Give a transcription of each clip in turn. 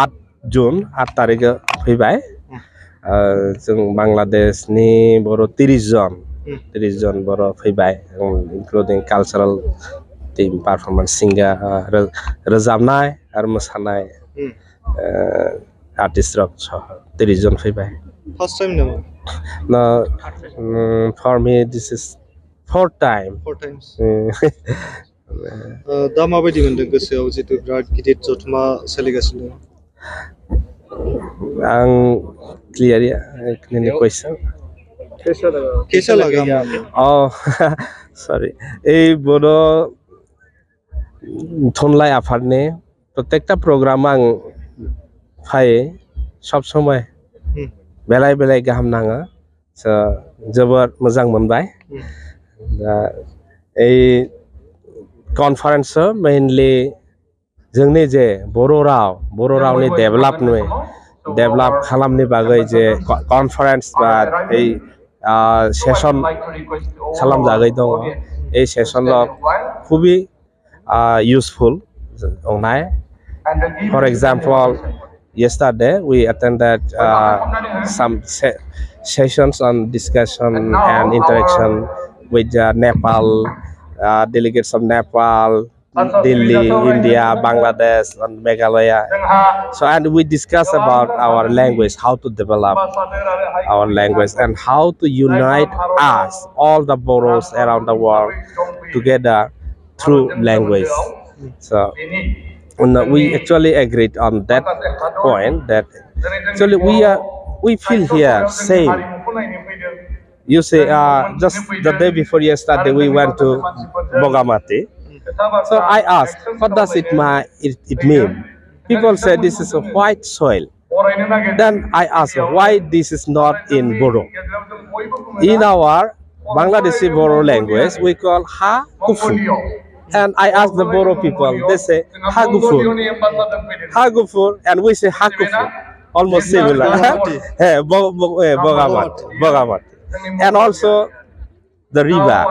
8 जुन 8 तारिखआव फैबाय जों बांलादेशनि बर' 30 जन बर' फैबाय including cultural team performance singer रोजाबनाय आरो मोसानाय आर्टिस्ट रक 30 जन फैबाय First time no? No, for me this is 4 times. 4 times. दा माबायदि मोनदों गोसोआव जितु बिराद गिदिर जथुमा सोलिगासिनो दं आं क्लियर question कैसा लगा oh sorry এই বড় थुनलाइ आफादनि प्रत्येकटा प्रग्राम आं फायो सब समय बेलाय बेलाय गाहाम नाङो जोबोद मोजां मोनबाय दा এই कनफारेन्स मेनलि जोंनि जे बर' रावनि डेभेलप खालामनि बागै जे कनफारेन्स बा এই सेशन खालामजागै दङ এই सेशनाव খুবই useful for example yesterday we attended some sessions on discussion and interaction with Nepal delegates of Nepal, Delhi, India, Bangladesh and Meghalaya. So and we discuss about our language, how to develop our language and how to unite us, all the Boros around the world together through language. So we actually agreed on that point that actually we feel here same. You say just the day before yesterday we went to Bogamati. So I asked, what does it mean? People say this is a white soil. Then I asked why this is not in Bodo. In our Bangladeshi Bodo language we call ha kufu. And I asked the Bodo people, they say Hagufur, and we say Hakufur, almost similar. Bogamat. And also the river,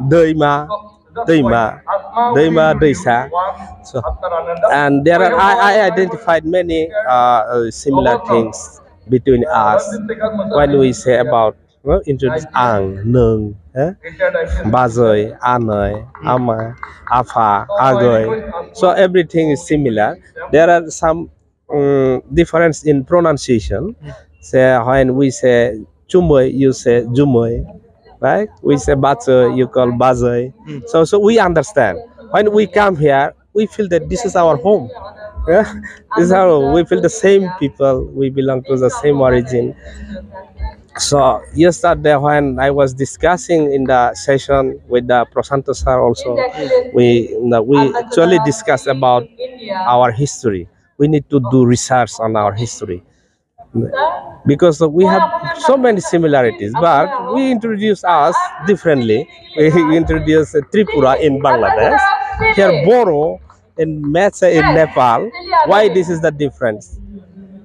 Deima, Deisa. So, and there are I identified many similar things between us when we say about introduce ang, nung, bazoy, anoy, ama, afa, agoy. So everything is similar. There are some difference in pronunciation. Say when we say chumoy, you say jumoy, right? We say bazoy, you call bazoy. So we understand. When we come here, we feel that this is our home. This is how we feel the same people. We belong to the same origin. So yesterday when I was discussing in the session with the Prasanto sir also, we actually discussed about our history. We need to do research on our history because we have so many similarities, but we introduce us differently. We introduce Tripura in Bangladesh, here Boro in Metsa in Nepal. Why this is the difference?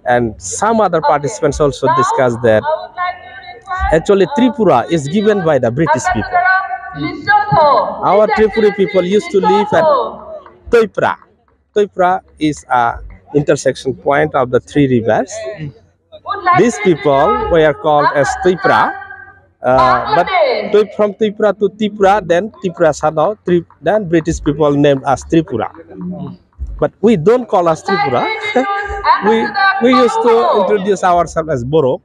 And some other participants also discussed that actually Tripura is given by the British people. Our Tripura people used to live at Toipra. Toipra is an intersection point of the 3 rivers. These people were called as Toipra, but from Toipra to Tripura, then Tripura Sadao, then British people named as Tripura. But we don't call us Tripura. we used to introduce ourselves as Borok.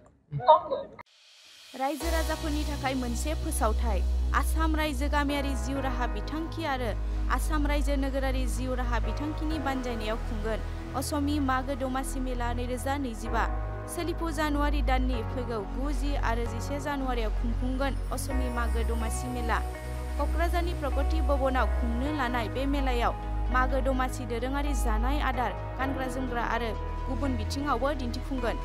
रायजो राजाफोरनि थाखाय मोनसे फोसावथाय आसाम रायजो गामियारि जिउ राहा बिथांखि आरो आसाम रायजो नोगोरारि जिउ राहा बिथांखिनि बानजायनायाव खुंगोन असमी मागो दमासि मेला 2025 सोलिफु जानुवारि दाननि फैगौ 9 आरो 11 जानुवारियाव खुंफुंगोन असमी मागो दमासि मेला कक्राझारनि प्रगति भवनाव खुंनो लानाय बे मेलायाव मागो दमासि दोरोङारि जानाय आदार गानग्रा जोमग्रा आरो गुबुन बिथिङावबो दिन्थिफुंगोन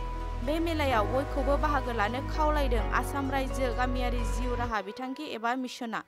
बे मेलायाव बयखौबो बाहागो लानो खावलायदों आसाम रायजो गामियारि जिउ राहा बिथांखि एबा मिशनआ